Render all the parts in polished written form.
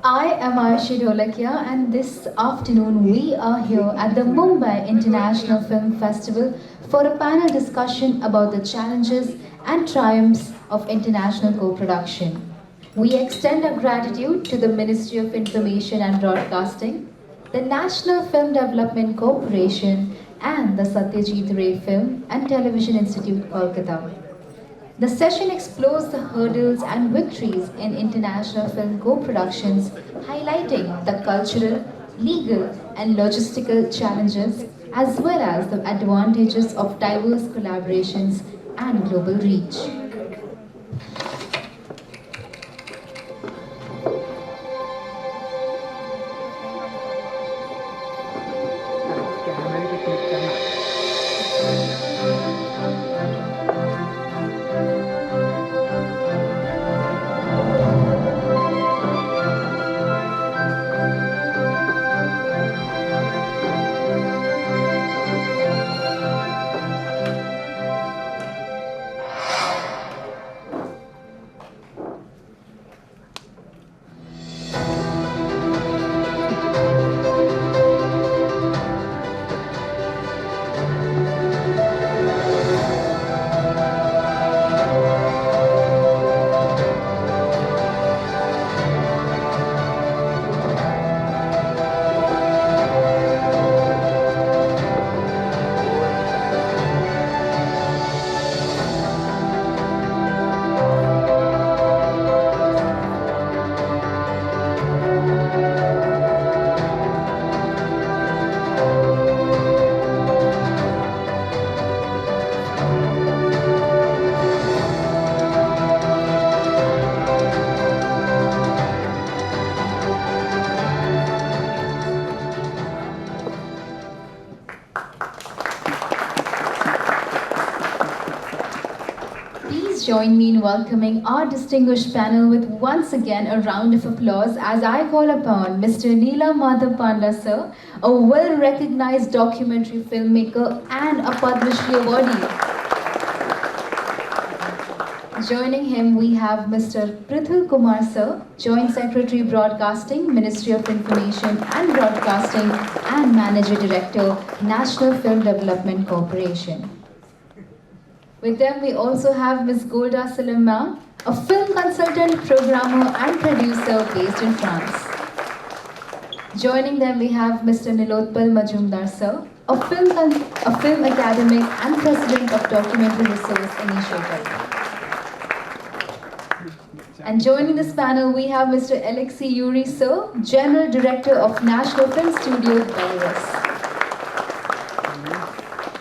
I am Arfi and this afternoon we are here at the Mumbai International Film Festival for a panel discussion about the challenges and triumphs of international co-production. We extend our gratitude to the Ministry of Information and Broadcasting, the National Film Development Corporation and the Satyajit Ray Film and Television Institute, Kolkata. The session explores the hurdles and victories in international film co-productions, highlighting the cultural, legal and logistical challenges as well as the advantages of diverse collaborations and global reach. Join me in welcoming our distinguished panel with once again a round of applause as I call upon Mr. Nila Madhab Panda sir, a well-recognized documentary filmmaker and a Padma Shri awardee. Joining him we have Mr. Prithul Kumar sir, Joint Secretary Broadcasting, Ministry of Information and Broadcasting and Manager Director, National Film Development Corporation. With them, we also have Ms. Golda Sellam, a film consultant, programmer, and producer based in France. Joining them, we have Mr. Nilotpal Majumdar, sir, a film academic and president of Documentary Resource Initiative. And joining this panel, we have Mr. Alexei Yury, sir, General Director of National Film Studio, Belarus.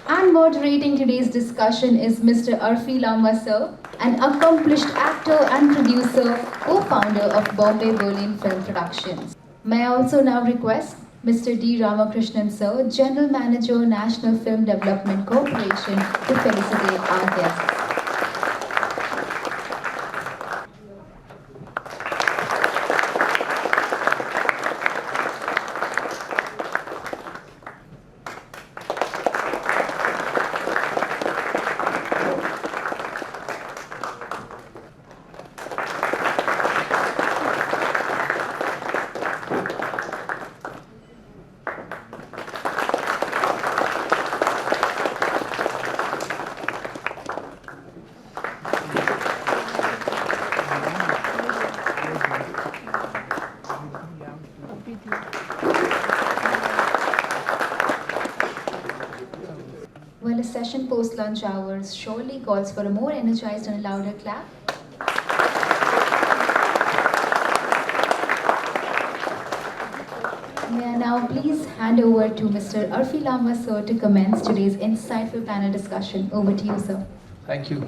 And moderating today's discussion is Mr. Arfi Lamba sir, an accomplished actor and producer, co-founder of Bombay Berlin Film Productions. May I also now request Mr. D. Ramakrishnan sir, General Manager, National Film Development Corporation, to felicitate our guests. Well, a session post-lunch hours surely calls for a more energized and a louder clap. May I now please hand over to Mr. Arfi Lamba sir to commence today's insightful panel discussion. Over to you, sir. Thank you.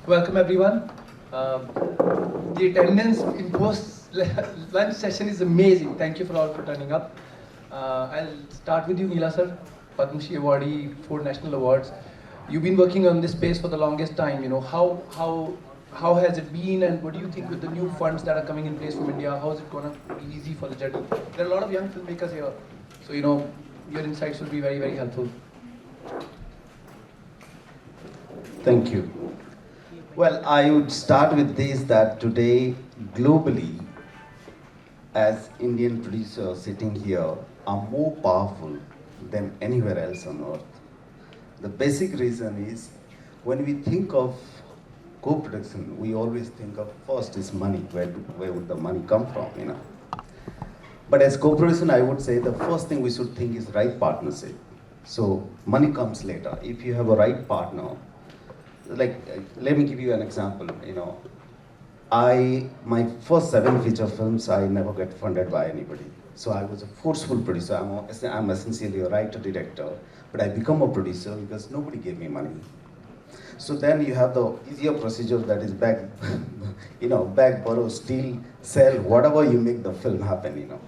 Welcome everyone. The attendance in post-lunch session is amazing. Thank you for all for turning up. I'll start with you, Nila sir. Padma Shri awardee, 4 national awards. You've been working on this space for the longest time. You know, how has it been, and what do you think with the new funds that are coming in place from India? How is it going to be easy for the journey? There are a lot of young filmmakers here, so you know your insights will be very, very helpful. Thank you. Well, I would start with this, that today globally as Indian producers sitting here, are more powerful than anywhere else on earth. The basic reason is when we think of co-production, we always think of first is money. Where would the money come from, you know? But as co-production, I would say the first thing we should think is right partnership. So money comes later. If you have a right partner, like let me give you an example. You know, my first 7 feature films, I never get funded by anybody. So I was a forceful producer. I'm essentially a writer director, but I become a producer because nobody gave me money. So then you have the easier procedure that is beg, beg, borrow, steal, sell, whatever you make the film happen, you know.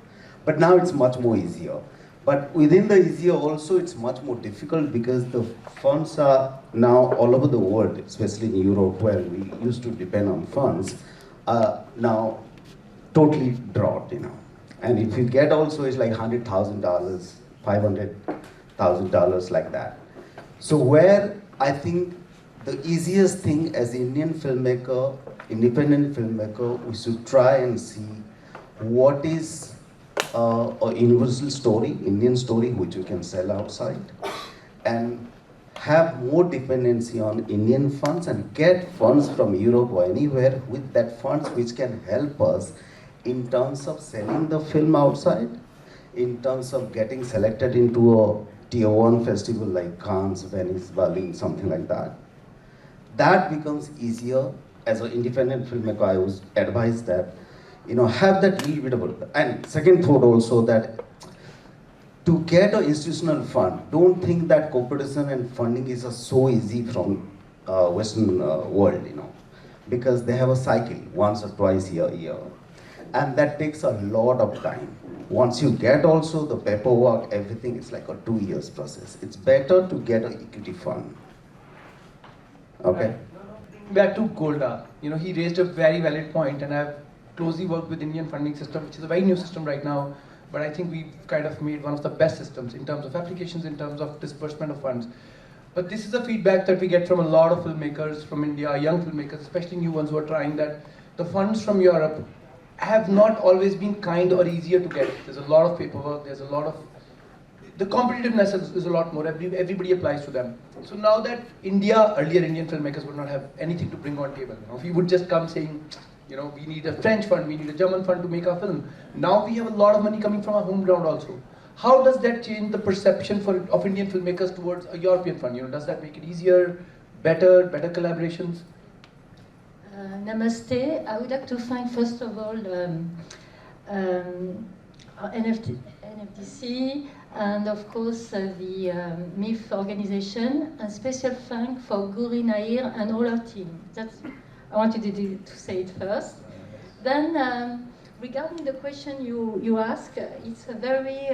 But now it's much more easier. But within the easier also, it's much more difficult because the funds are now all over the world, especially in Europe where we used to depend on funds, now totally dropped, you know. And if you get also, it's like $100,000, $500,000 like that. So where I think the easiest thing as Indian filmmaker, independent filmmaker, we should try and see what is a universal story, Indian story, which we can sell outside, and have more dependency on Indian funds and get funds from Europe or anywhere with that funds which can help us in terms of selling the film outside, in terms of getting selected into a tier 1 festival like Cannes, Venice, Berlin, something like that. That becomes easier. As an independent filmmaker, I was advised that, you know, have that little bit of, and second thought also that to get an institutional fund, don't think that co-production and funding is so easy from Western world, you know, because they have a cycle once or twice a year, and that takes a lot of time. Once you get also the paperwork, everything, it's like a 2 years process. It's better to get an equity fund. Okay. Back to Golda, you know, he raised a very valid point, and I've closely worked with Indian funding system, which is a very new system right now, but I think we've kind of made one of the best systems in terms of applications, in terms of disbursement of funds. But this is the feedback that we get from a lot of filmmakers from India, young filmmakers, especially new ones who are trying, that the funds from Europe have not always been kind or easier to get. There's a lot of paperwork, there's a lot of, the competitiveness is a lot more, everybody applies to them. So now that earlier Indian filmmakers would not have anything to bring on table. You know, we would just come saying, you know, we need a French fund, we need a German fund to make our film. Now we have a lot of money coming from our home ground also. How does that change the perception of Indian filmmakers towards a European fund? You know, does that make it easier, better collaborations? Namaste. I would like to thank first of all NFDC and of course the MIFF organization, and special thank for Guri Nair and all our team. I wanted to say it first. Then regarding the question you ask, it's a very,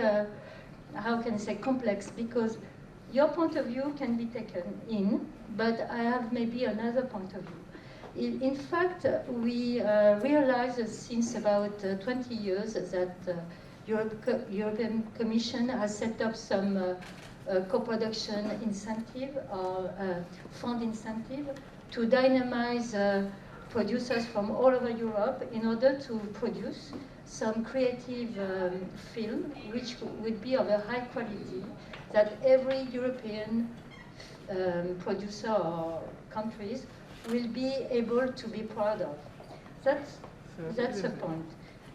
how can I say, complex, because your point of view can be taken in, but I have maybe another point of view. In fact, we realized since about 20 years that European Commission has set up some co-production incentive or fund incentive to dynamize producers from all over Europe in order to produce some creative film which would be of a high quality that every European producer or countries will be able to be proud of. That's the point.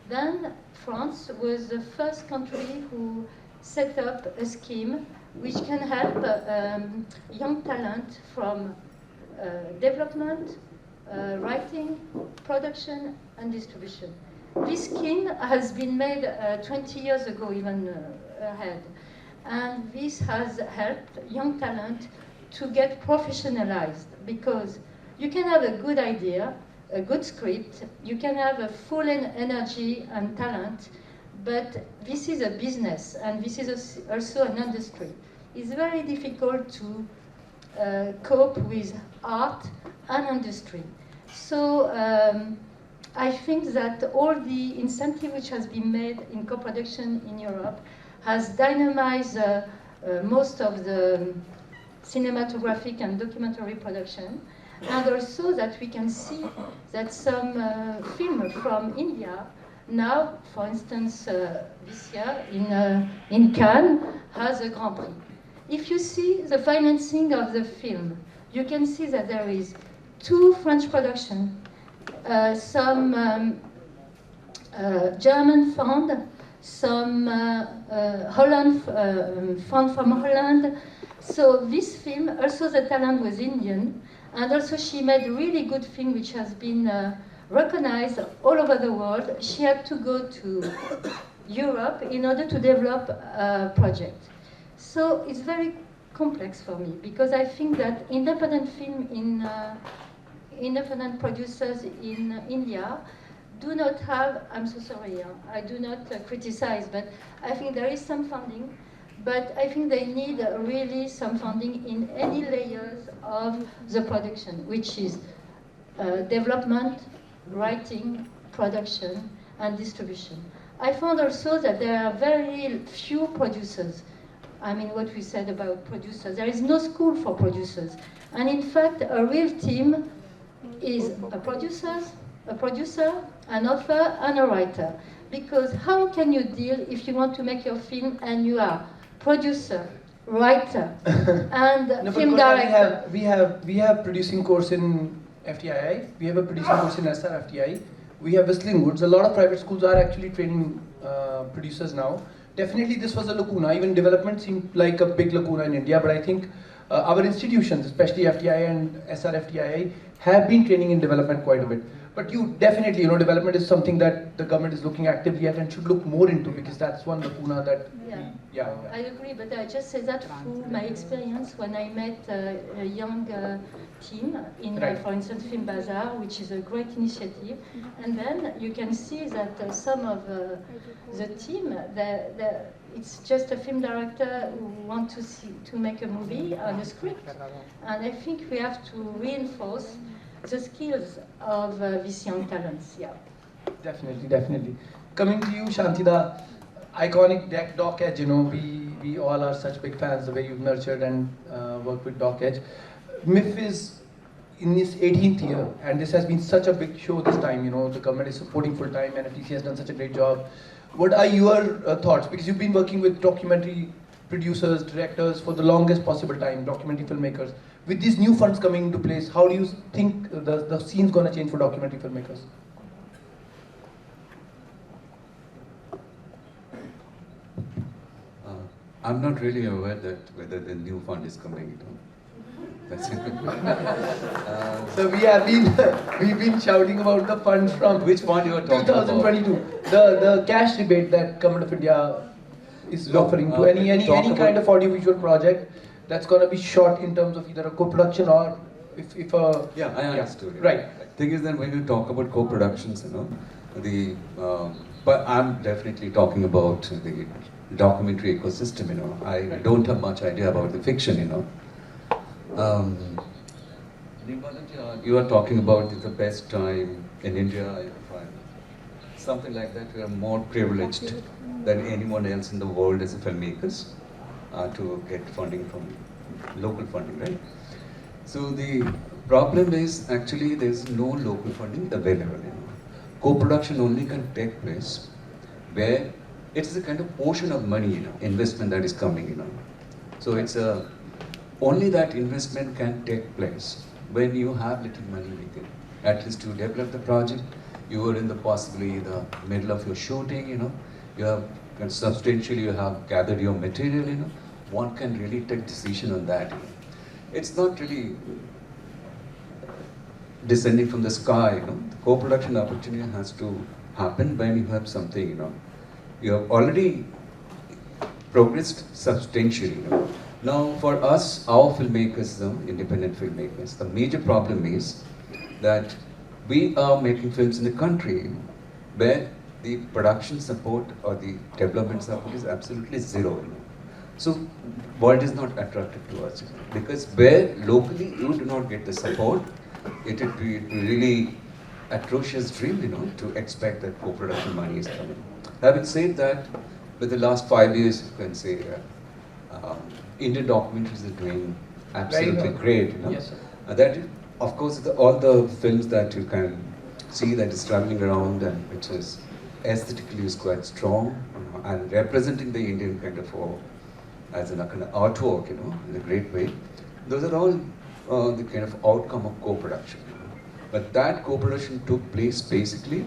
Then France was the first country who set up a scheme which can help young talent from development, writing, production, and distribution. This scheme has been made 20 years ago, even ahead. And this has helped young talent to get professionalized, because you can have a good idea, a good script, you can have a full energy and talent, but this is a business and this is also an industry. It's very difficult to cope with art and industry. So I think that all the incentive which has been made in co-production in Europe has dynamized most of the cinematographic and documentary production, and also that we can see that some film from India now, for instance, this year in Cannes has a Grand Prix. If you see the financing of the film, you can see that there is 2 French productions, some German fund, some Holland fund from Holland. So this film, also the talent was Indian, and also she made a really good film which has been recognized all over the world. She had to go to Europe in order to develop a project. So it's very complex for me because I think that independent film in independent producers in India do not have, I'm so sorry, I do not criticize, but I think there is some funding, but I think they need really some funding in any layers of the production, which is development, writing, production, and distribution. I found also that there are very few producers. I mean, what we said about producers, there is no school for producers. And in fact, a real team is a producer, an author, and a writer. Because how can you deal if you want to make your film and you are producer, writer, and No, film director? We have producing course in FTII. We have a producing course in SRFTI. We have Whistling Woods. A lot of private schools are actually training producers now. Definitely, this was a lacuna. Even development seemed like a big lacuna in India. But I think our institutions, especially FTI and SRFTI, have been training in development quite a bit. But you definitely, development is something that the government is looking actively at and should look more into, because that's one lacuna that. Yeah. I agree, but I just say that through my experience when I met a young team in, for instance, Film Bazaar, which is a great initiative. And then you can see that some of the team, it's just a film director who want to make a movie on a script. And I think we have to reinforce the skills of these young talents. Yeah. Definitely. Coming to you, Shantida, iconic Doc Edge. We all are such big fans the way you've nurtured and worked with Doc Edge. MIFF is in its 18th year, and this has been such a big show this time. The government is supporting full time, and FTC has done such a great job. What are your thoughts? Because you've been working with documentary producers, directors for the longest possible time, documentary filmmakers. With these new funds coming into place, how do you think the scene's going to change for documentary filmmakers? I'm not really aware that whether the new fund is coming. That's it. So we've been shouting about the funds from Which fund you are talking 2022. The cash rebate that Government of India is offering to any kind of audiovisual project that's going to be shot in terms of either a co-production or if a... Yeah, I understood. Right. Thing is that when you talk about co-productions, but I'm definitely talking about the documentary ecosystem, I don't have much idea about the fiction, you are talking about the best time in India, I find. Something like that, we are more privileged than anyone else in the world as a filmmakers to get funding from local funding, right? So the problem is actually there's no local funding available. Co-production only can take place where it's a kind of portion of money, investment that is coming, So it's only that investment can take place when you have little money with it. At least to develop the project, you are in possibly the middle of your shooting, you have substantially you have gathered your material, one can really take decision on that. It's not really descending from the sky, The co-production opportunity has to happen when you have something, You have already progressed substantially. Now, for us, our filmmakers, independent filmmakers, the major problem is that we are making films in the country where the production support or the development support is absolutely zero. So, world is not attractive to us because where locally you do not get the support, it would be really atrocious dream, to expect that co-production money is coming. Having said that, with the last 5 years, you can say Indian documentaries are doing absolutely great. Yes, sir. That, of course, all the films that you can see that is traveling around and which is aesthetically is quite strong, and representing the Indian kind of as a kind of artwork, in a great way. Those are all the kind of outcome of co-production. But that co-production took place basically.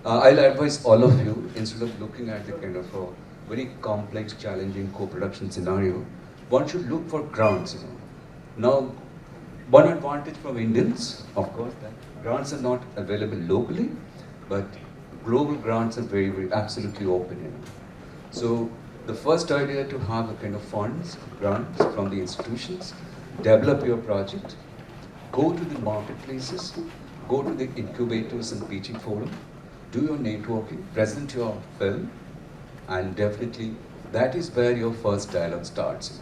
I'll advise all of you, instead of looking at the kind of very complex, challenging co-production scenario, one should look for grants. Now, one advantage from Indians, of course, that grants are not available locally, but global grants are very, very absolutely open. So the first idea to have a kind of funds, grants from the institutions, develop your project, go to the marketplaces, go to the incubators and pitching forum, do your networking, present your film, and definitely that is where your first dialogue starts.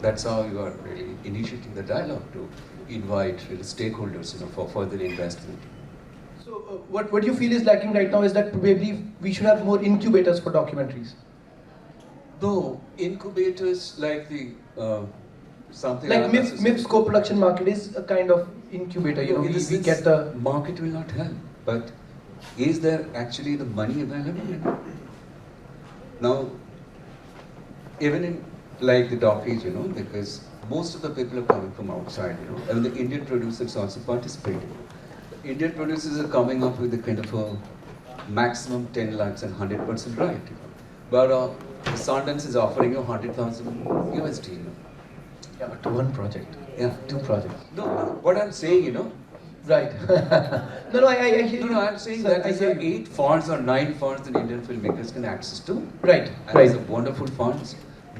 That's how you are really initiating the dialogue to invite really stakeholders for further investment. So what you feel is lacking right now is that probably we should have more incubators for documentaries. Though incubators like the something like MIFF's co-production market is a kind of incubator. We get the market will not help, but is there actually the money available? Now, even in like the dockies, because most of the people are coming from outside, and the Indian producers also participating. Indian producers are coming up with the kind of a maximum 10 lakhs and 100% right. But the Sundance is offering you 100,000 USD. Yeah, but to one project. Yeah, 2 projects. No, what I'm saying, Right. No, I hear you. No, I'm saying that there are 8 funds or 9 funds that Indian filmmakers can access to. Right. And Right. it's a wonderful funds,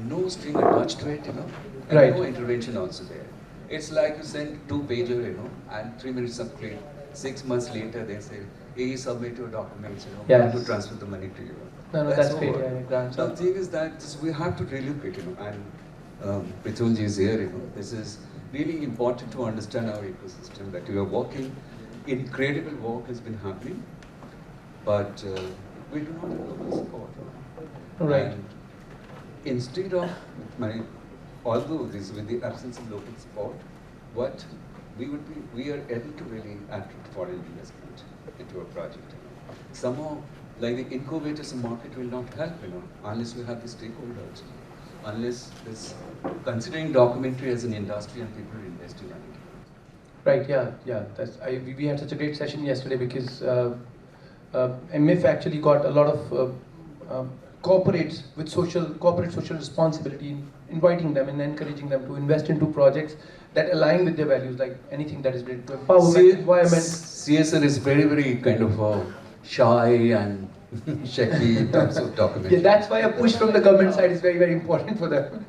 no string attached to it, and Right. no intervention also there. It's like you send 2-pager, and 3 minutes of clip. 6 months later, they say, hey, submit your documents, Yes. want to transfer the money to you. No, that's over. great. Yeah, grants. The thing is that we have to relook it, and Prithul ji is here, this is really important to understand our ecosystem, that we are working, incredible work has been happening, but we do not have local support. Right. And instead of, although this with the absence of local support, what we are able to really attract foreign investment into a project. Somehow, like the incubators and market will not help, unless we have the stakeholders, unless this, considering documentary as an industry and people are investing in it. Right, yeah. We had such a great session yesterday because MIFF actually got a lot of corporates with corporate social responsibility, inviting them and encouraging them to invest into projects that align with their values, like anything that is related to empowerment, environment. CSR is very, very kind of shy and shaky in terms of documentary. Yeah, that's why a push from the government side is very, very important for them.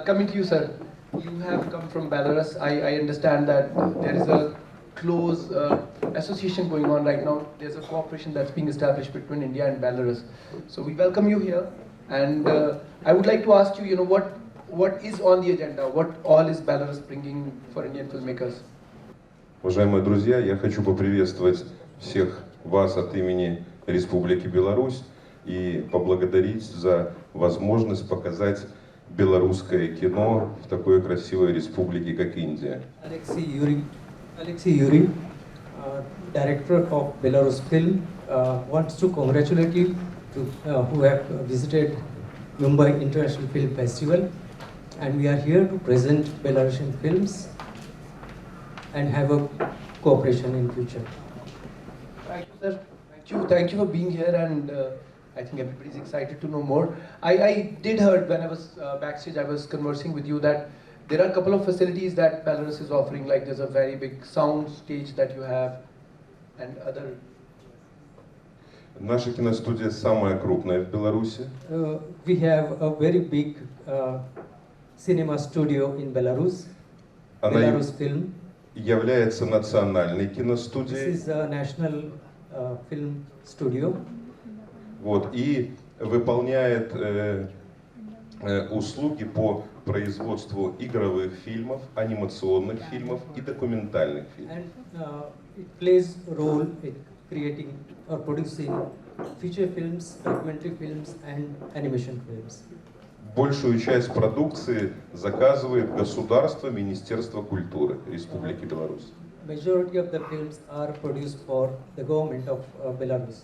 Coming to you, sir. You have come from Belarus. I understand that there is a close association going on right now. There's a cooperation that's being established between India and Belarus. So we welcome you here. And I would like to ask you, what is on the agenda? What all is Belarus bringing for Indian filmmakers? Уважаемые друзья, я хочу поприветствовать всех вас от имени Республики Беларусь и поблагодарить за возможность показать белорусское кино в такой красивой республике, как Индия. Alexei Yury, director of Belarus Film, wants to congratulate you who have visited Mumbai International Film Festival, and we are here to present Belarusian films and have a cooperation in future. Thank you, sir. Thank you for being here, and I think everybody's excited to know more. I did heard when I was backstage, I was conversing with you that there are a couple of facilities that Belarus is offering, like there's a very big sound stage that you have and other. Наша киностудия самая крупная в Беларуси. We have a very big cinema studio in Belarus, Belarus Film. Является национальной This киностудией. is a national film studio. Вот, и выполняет услуги по производству игровых фильмов, анимационных фильмов и документальных фильмов. And it plays a role in creating or producing feature films, documentary films and animation films. Большую часть продукции заказывает государство, Министерство культуры Республики Беларусь. Majority of the films are produced for the government of Belarus.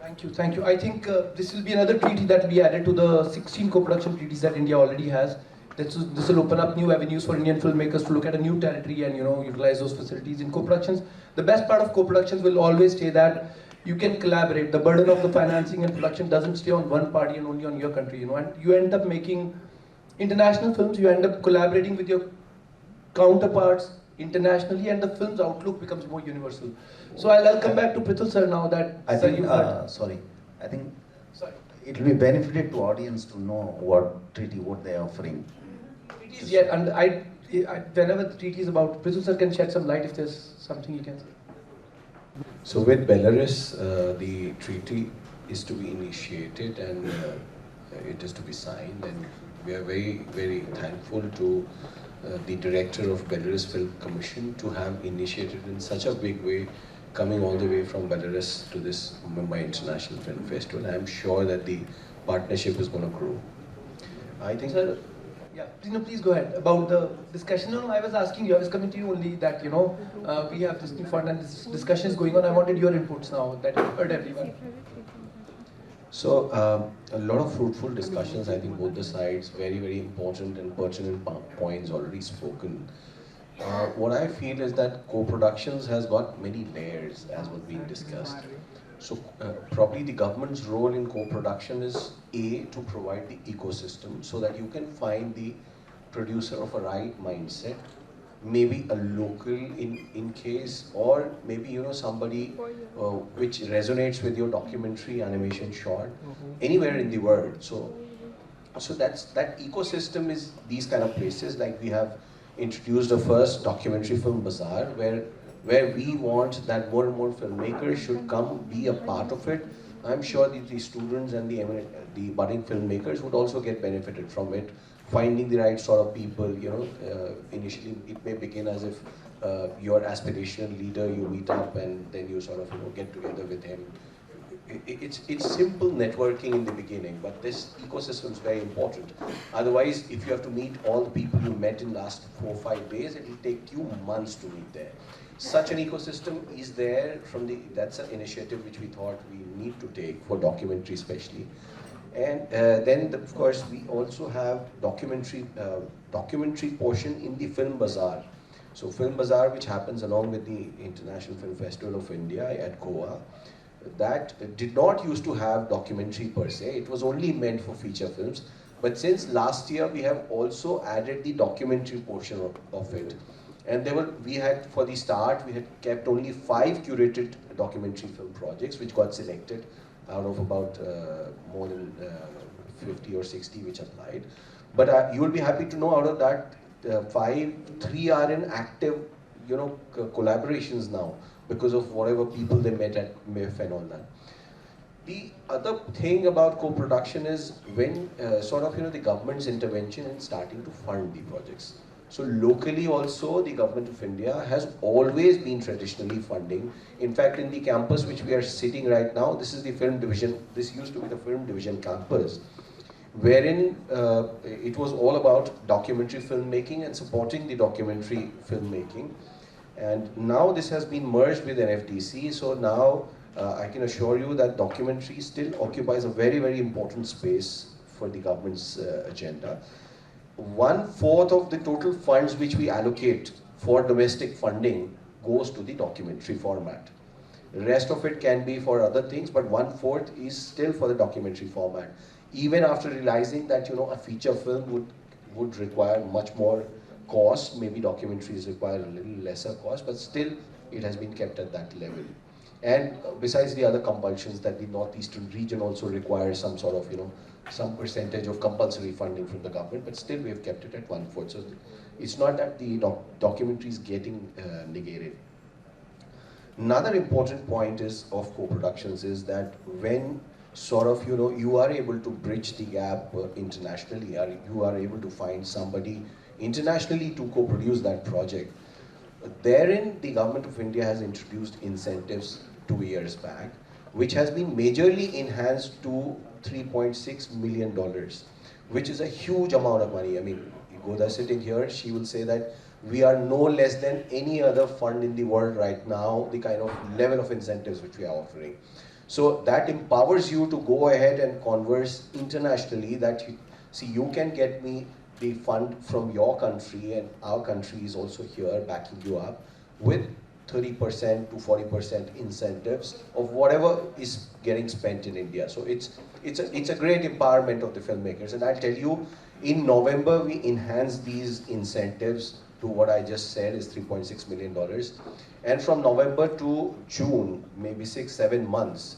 Thank you, thank you. I think this will be another treaty that will be added to the 16 co-production treaties that India already has. This will open up new avenues for Indian filmmakers to look at a new territory and utilize those facilities in co-productions. The best part of co-productions will always stay that you can collaborate. The burden of the financing and production doesn't stay on one party and only on your country. And you end up making international films. You end up collaborating with your counterparts internationally, and the film's outlook becomes more universal. So I'll come back to Prithul sir now that I sir, think, you heard. sorry, I think Sorry. it will be benefited to audience to know what treaty, what they are offering. Treaties, yeah, and whenever the treaty is about, Prithul sir can shed some light if there's something he can say. So with Belarus, the treaty is to be initiated and it is to be signed, and we are very, very thankful to the director of Belarus Film Commission to have initiated in such a big way, coming all the way from Belarus to this Mumbai International Film Festival. I am sure that the partnership is going to grow. I think. Sir, yeah, please go ahead about the discussion. No, I was asking you, I was coming to you only that, we have this new fund and this discussion is going on. I wanted your inputs now that you've heard everyone. So, a lot of fruitful discussions, I think both the sides, very, very important and pertinent points already spoken. What I feel is that co-productions has got many layers as was being discussed. So probably the government's role in co-production is A, to provide the ecosystem so that you can find the producer of a right mindset, maybe a local in case, or maybe somebody which resonates with your documentary, animation, short, anywhere in the world. So that ecosystem is these kind of places. Like we have introduced the first documentary film bazaar where we want that more and more filmmakers should come be a part of it. I'm sure that the students and the budding filmmakers would also get benefited from it. Finding the right sort of people, initially it may begin as if your aspirational leader, you meet up and then you sort of get together with him. It's simple networking in the beginning, but this ecosystem is very important. Otherwise, if you have to meet all the people you met in last 4 or 5 days, it will take you months to meet there. Such an ecosystem is there that's an initiative which we thought we need to take for documentary especially. And then of course we also have documentary portion in the Film Bazaar. So Film Bazaar, which happens along with the International Film Festival of India at Goa, that did not used to have documentary per se. It was only meant for feature films. But since last year, we have also added the documentary portion of it. And we had kept only 5 curated documentary film projects, which got selected out of about more than 50 or 60 which applied. But you will be happy to know out of that 3 are in active, collaborations now because of whatever people they met at MIFF and all that. The other thing about co-production is when the government's intervention in starting to fund the projects. So locally also, the government of India has always been traditionally funding. In fact, in the campus which we are sitting right now, this is the film division. This used to be the film division campus, wherein it was all about documentary filmmaking and supporting the documentary filmmaking. And now this has been merged with NFDC. So now I can assure you that documentary still occupies a very, very important space for the government's agenda. 1/4 of the total funds which we allocate for domestic funding goes to the documentary format. The rest of it can be for other things, but 1/4 is still for the documentary format. Even after realizing that a feature film would require much more cost, maybe documentaries require a little lesser cost, but still it has been kept at that level. And besides the other compulsions that the northeastern region also requires some sort of some percentage of compulsory funding from the government, but still we have kept it at 1/4. So it's not that the documentary is getting negated. Another important point of co-productions is that when you are able to bridge the gap internationally, or you are able to find somebody internationally to co-produce that project, therein the government of India has introduced incentives 2 years back, which has been majorly enhanced to $3.6 million, which is a huge amount of money. I mean, Golda sitting here, she will say that we are no less than any other fund in the world right now, the kind of level of incentives which we are offering. So that empowers you to go ahead and converse internationally that you can get me the fund from your country, and our country is also here backing you up with 30% to 40% incentives of whatever is getting spent in India. So it's a great empowerment of the filmmakers. And I'll tell you, in November we enhanced these incentives to what I just said is $3.6 million. And from November to June, maybe 6-7 months,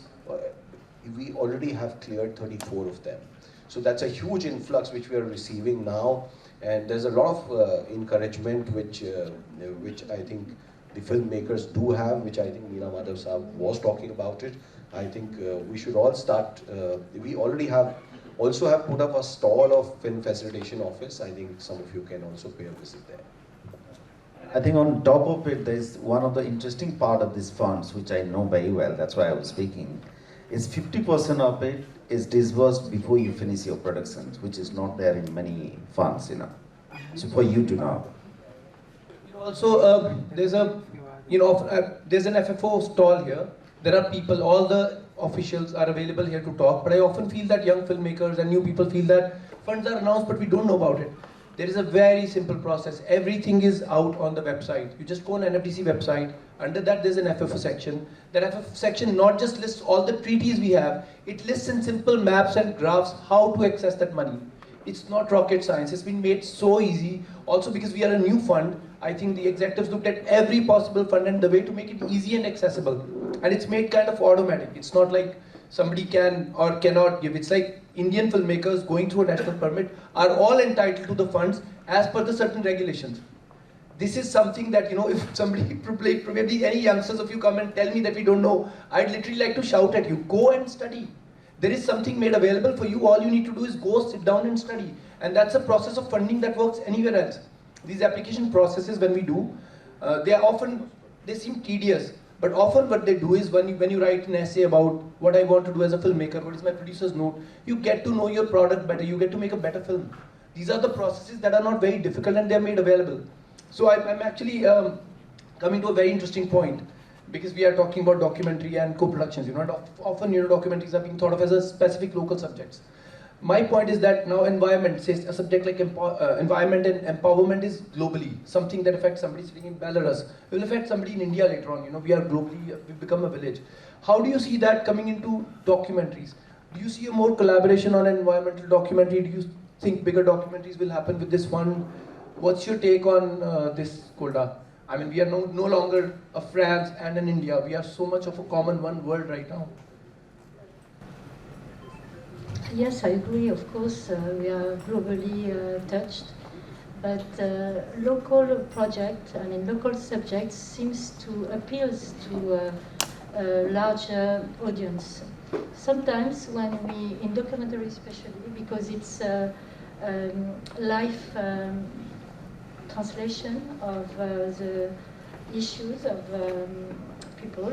we already have cleared 34 of them. So that's a huge influx which we are receiving now, and there's a lot of encouragement which I think the filmmakers do have, which I think Madhab Sahab was talking about it. I think we should all start. We already also have put up a stall of Film Facilitation Office. I think some of you can also pay a visit there. I think on top of it, there's one of the interesting part of these funds, which I know very well, that's why I was speaking, is 50% of it is disbursed before you finish your productions, which is not there in many funds, So for you to know. Also, there's an FFO stall here. There are people, all the officials are available here to talk, but I often feel that young filmmakers and new people feel that funds are announced, but we don't know about it. There is a very simple process. Everything is out on the website. You just go on NFDC website. Under that, there's an FFO section. That FFO section not just lists all the treaties we have, it lists in simple maps and graphs how to access that money. It's not rocket science. It's been made so easy. Also, because we are a new fund, I think the executives looked at every possible fund and the way to make it easy and accessible. And it's made kind of automatic. It's not like somebody can or cannot give. It's like Indian filmmakers going through a national permit are all entitled to the funds as per the certain regulations. This is something that, if somebody, probably any youngsters of you come and tell me that we don't know, I'd literally like to shout at you, go and study. There is something made available for you. All you need to do is go sit down and study. And that's a process of funding that works anywhere else. These application processes, when we do, they seem tedious. But often what they do is when you write an essay about what I want to do as a filmmaker, what is my producer's note, you get to know your product better, you get to make a better film. These are the processes that are not very difficult and they're made available. So I'm actually coming to a very interesting point, because we are talking about documentary and co-productions. Often documentaries are being thought of as a specific local subjects. My point is that now environment, says a subject like environment and empowerment is globally. Something that affects somebody sitting in Belarus will affect somebody in India later on. We are globally, we've become a village. How do you see that coming into documentaries? Do you see a more collaboration on an environmental documentary? Do you think bigger documentaries will happen with this fund? What's your take on this, Golda? I mean, we are no longer a France and an India. We are so much of a common one world right now. Yes, I agree. Of course, we are globally touched, but local local subjects seems to appeal to a larger audience. Sometimes when we, in documentary especially, because it's live translation of the issues of people,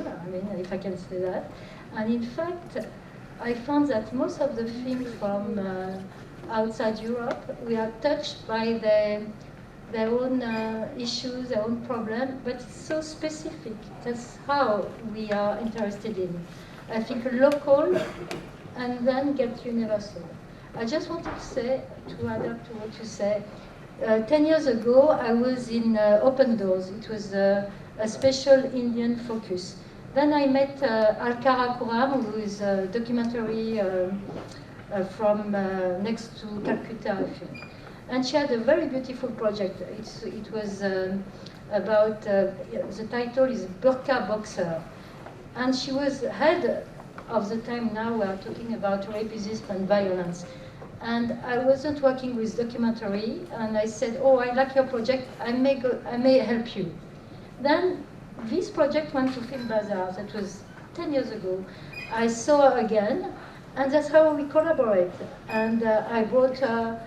if I can say that, and in fact, I found that most of the films from outside Europe, we are touched by their own issues, their own problem, but it's so specific. That's how we are interested in. I think local and then get universal. I just wanted to say, to add up to what you say, 10 years ago I was in Open Doors. It was a special Indian focus. Then I met Alkara Kuram, who is a documentary from next to Calcutta, I think. And she had a very beautiful project. It was about, the title is Burqa Boxer. And she was head of the time, now we are talking about rapism and violence. And I wasn't working with documentary, and I said, oh, I like your project, I may help you. Then this project went to Film Bazaar. That was 10 years ago. I saw her again, and that's how we collaborate. And I brought a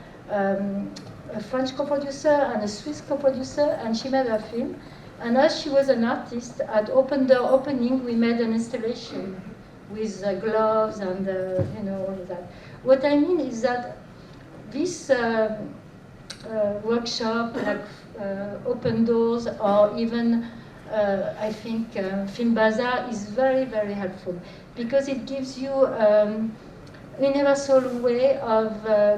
French co-producer and a Swiss co-producer, and she made a film. And as she was an artist, at Open Door opening, we made an installation with gloves and all of that. What I mean is that this workshop, like Open Doors, or even I think Film Bazaar is very, very helpful because it gives you universal way of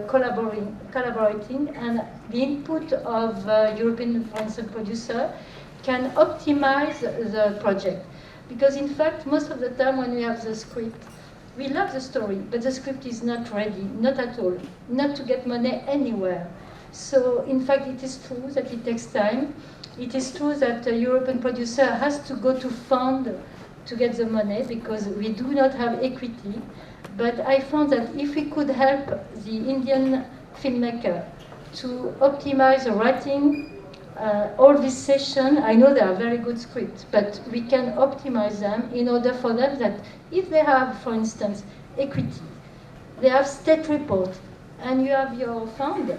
collaborating, and the input of European, for instance, producer can optimize the project. Because in fact, most of the time when we have the script, we love the story, but the script is not ready, not at all, not to get money anywhere. So in fact, it is true that it takes time. It is true that a European producer has to go to fund to get the money because we do not have equity. But I found that if we could help the Indian filmmaker to optimize the writing, all these sessions, I know they are very good scripts, but we can optimize them in order for them that if they have, for instance, equity, they have state report, and you have your fund,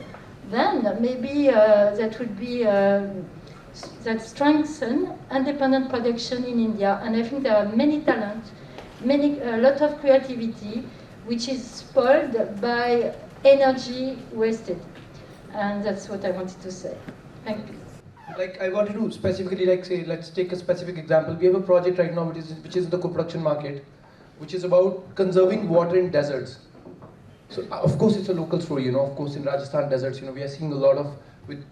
then maybe that would be that strengthen independent production in India. And I think there are many talents, a lot of creativity, which is spoiled by energy wasted. And that's what I wanted to say. Thank you. Like I wanted to specifically say, let's take a specific example. We have a project right now which is in the co-production market, which is about conserving water in deserts. So of course it's a local story, of course in Rajasthan deserts, we are seeing a lot of,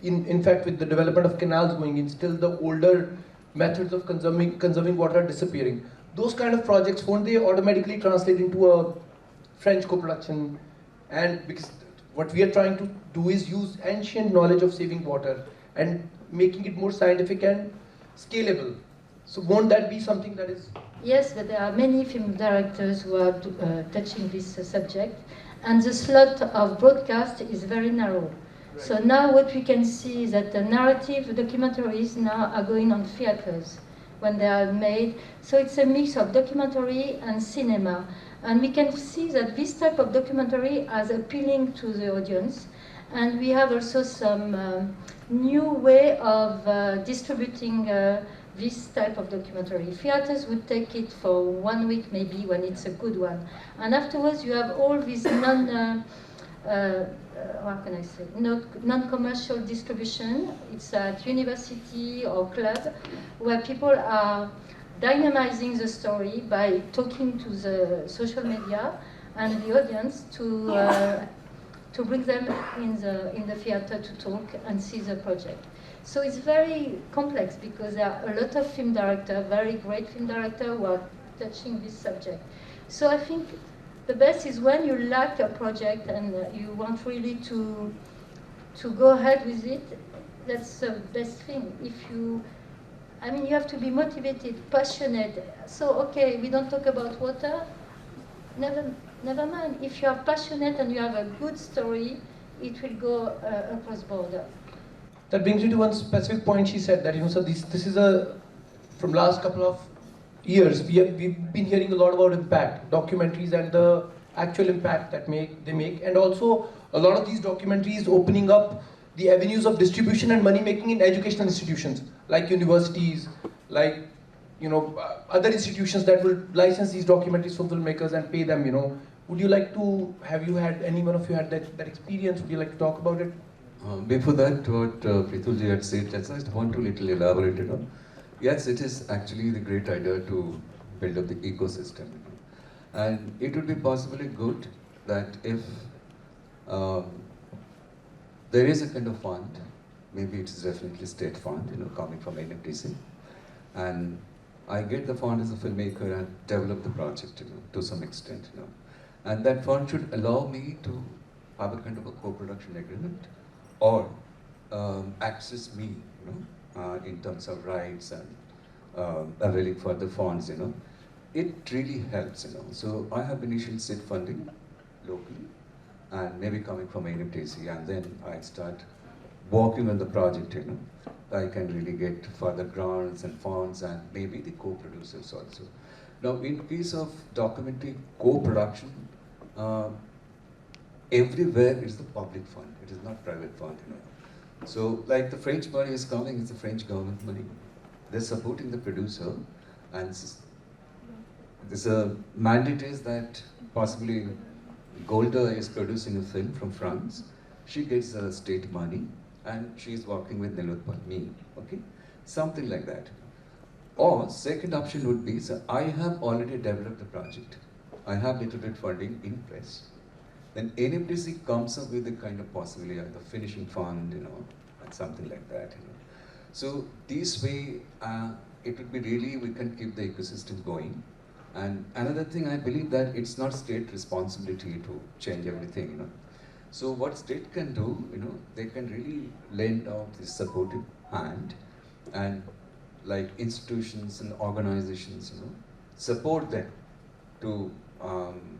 in fact with the development of canals going in, still the older methods of conserving water are disappearing. Those kind of projects, won't they automatically translate into a French co-production? And because what we are trying to do is use ancient knowledge of saving water and making it more scientific and scalable. So won't that be something that is... Yes, but there are many film directors who are touching this subject, and the slot of broadcast is very narrow. Right. So now what we can see is that the narrative documentaries now are going on theaters when they are made. So it's a mix of documentary and cinema. And we can see that this type of documentary is appealing to the audience. And we have also some new way of distributing this type of documentary. Theaters would take it for 1 week maybe when it's a good one. And afterwards you have all these non-commercial distribution. It's at university or club where people are dynamizing the story by talking to the social media and the audience to bring them in the theater to talk and see the project. So it's very complex because there are a lot of film directors, very great film directors who are touching this subject. So I think the best is when you like a project and you want really to go ahead with it, that's the best thing. You have to be motivated, passionate. So, okay, we don't talk about water, never mind. If you are passionate and you have a good story, it will go across border. That brings me to one specific point she said that, so this is from last couple of years, we've been hearing a lot about impact, documentaries and the actual impact that they make, and also a lot of these documentaries opening up the avenues of distribution and money making in educational institutions, like universities, like, other institutions that will license these documentaries for filmmakers and pay them, Would you like to, any one of you had that experience? Would you like to talk about it? Before that, what Prithulji had said, I just want to little elaborate it on. Yes, it is actually the great idea to build up the ecosystem. And it would be possibly good that if there is a kind of fund, maybe it is definitely state fund, coming from NFTC, and I get the fund as a filmmaker and develop the project, to some extent, and that fund should allow me to have a kind of a co-production agreement, or access me, in terms of rights and availing for the funds, It really helps, So I have initial state funding locally, and maybe coming from NFTC, and then I start working on the project, I can really get further grants and funds and maybe the co-producers also. Now, in case of documentary co-production, everywhere is the public fund. It is not private fund, So, like the French money is coming, it's the French government money. They're supporting the producer, and there's a mandate is that possibly Golda is producing a film from France. She gets state money, and she's working with Nilotpal, me, okay? Something like that. Or second option would be, so I have already developed the project. I have little bit funding in place. Then anybody comes up with a kind of possibly the finishing fund, and something like that. So this way, it would be really, we can keep the ecosystem going. And another thing, I believe that it's not state responsibility to change everything. So what state can do, they can really lend out this supportive hand, and like institutions and organizations, support them to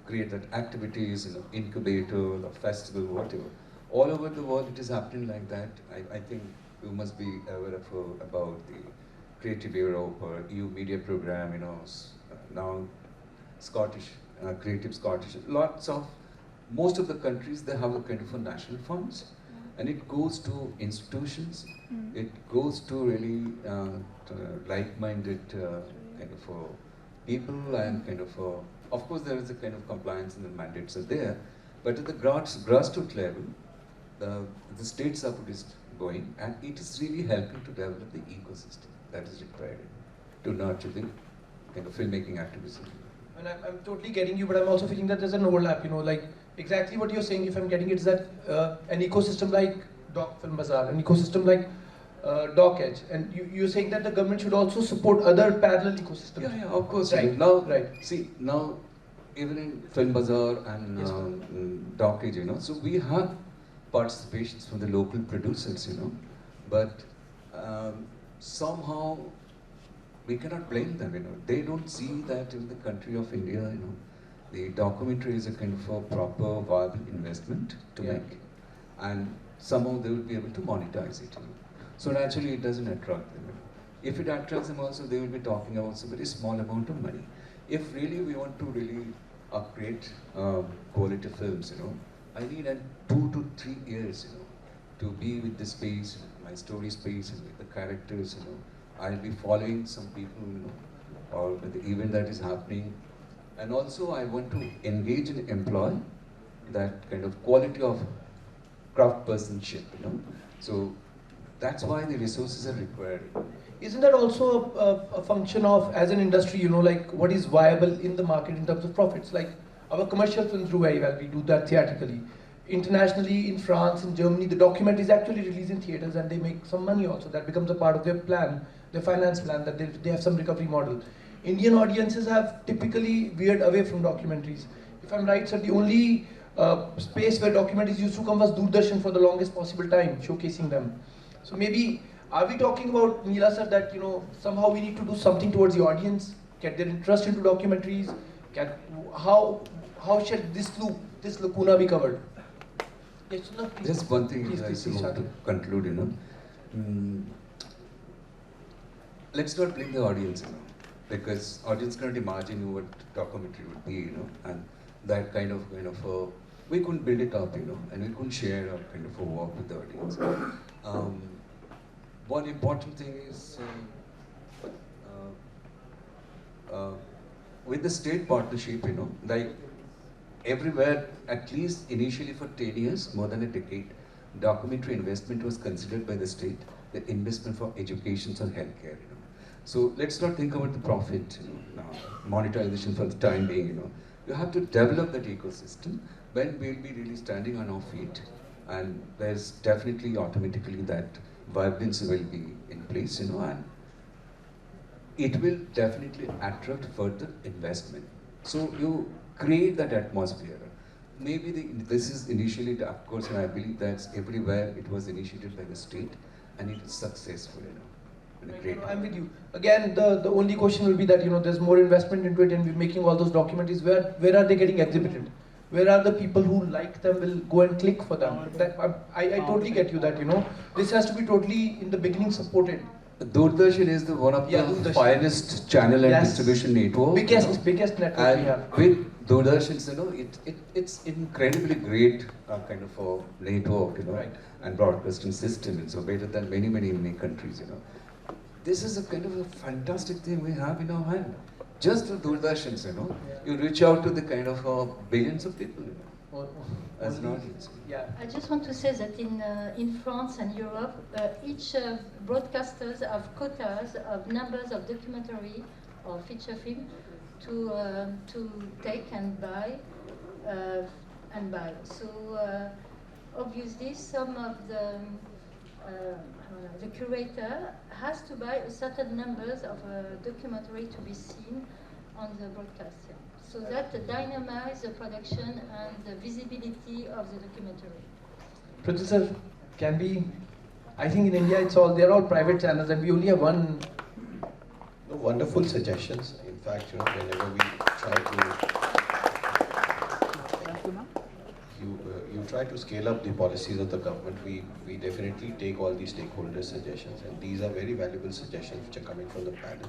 create that activities, incubator, or festival, whatever. All over the world it is happening like that. I think you must be aware of about the Creative Europe or EU Media Program, now Scottish, Creative Scottish, most of the countries, they have a kind of a national funds, and it goes to institutions, it goes to really like-minded kind of people, and kind of course there is a kind of compliance and the mandates are there, but at the grassroots level, the state support is going, and it is really helping to develop the ecosystem that is required to nurture the kind of filmmaking activism. And I'm totally getting you, but I'm also feeling that there's an overlap, like exactly what you're saying, if I'm getting it, is that an ecosystem like Doc Film Bazaar, an ecosystem like Doc Edge, and you're saying that the government should also support other parallel ecosystems. Yeah, of course. Right. Now, right. See, now, even in Film Bazaar and Yes, Doc Edge, so we have participations from the local producers, but somehow we cannot blame them, They don't see that in the country of India, the documentary is a kind of a proper, viable investment to make, and somehow they will be able to monetize it. So naturally, it doesn't attract them. If it attracts them, also they will be talking about a very small amount of money. If really we want to really upgrade quality films, I need 2 to 3 years, to be with the space, my story space, and with the characters, I'll be following some people, or with the event that is happening. And also I want to engage and employ that kind of quality of craftsmanship, So that's why the resources are required. Isn't that also a function of, as an industry, like what is viable in the market in terms of profits? Like our commercial films do very well, we do that theatrically. Internationally, in France, in Germany, the document is actually released in theaters and they make some money also. That becomes a part of their plan, their finance plan, that they have some recovery model. Indian audiences have typically veered away from documentaries. If I'm right, sir, the only space where documentaries used to come was Doordarshan for the longest possible time, showcasing them. So maybe, are we talking about, Nila sir, that somehow we need to do something towards the audience, get their interest into documentaries? How should this lacuna be covered? Yes, no, please. Just one thing please, I please, want to conclude, let's not blame the audience, because audience cannot imagine what documentary would be, and that kind of we couldn't build it up, and we couldn't share our kind of a work with the audience. One important thing is with the state partnership, like everywhere, at least initially for 10 years, more than a decade, documentary investment was considered by the state, the investment for education or healthcare, So let's not think about the profit, monetization for the time being, You have to develop that ecosystem when we'll be really standing on our feet, and there's definitely automatically that vibrancy will be in place, and it will definitely attract further investment. So you create that atmosphere. Maybe this is initially, of course, and I believe that's everywhere it was initiated by the state, and it is successful, I'm with you. Again, the only question will be that, there's more investment into it and we're making all those documentaries. Where are they getting exhibited? Where are the people who like them will go and click for them? I totally get you that, this has to be totally, in the beginning, supported. Doordarshan is one of the finest channel and distribution network. Biggest network and we have. With Doordarshan, it's incredibly great kind of a network, Right. and broadcasting system, and so better than many countries, This is a kind of a fantastic thing we have in our hand. Just through Doordarshan, you reach out to the kind of billions of people, as an audience. Yeah. I just want to say that in France and Europe, each broadcasters have quotas of numbers of documentary or feature film to take and buy So obviously, some of the curator has to buy a certain numbers of documentary to be seen on the broadcast. So that dynamize the production and the visibility of the documentary. Prithul sir, can we? I think in India they're all private channels, and we only have one. No, wonderful suggestions. In fact, whenever we try to try to scale up the policies of the government, we definitely take all these stakeholder suggestions, and these are very valuable suggestions which are coming from the panel.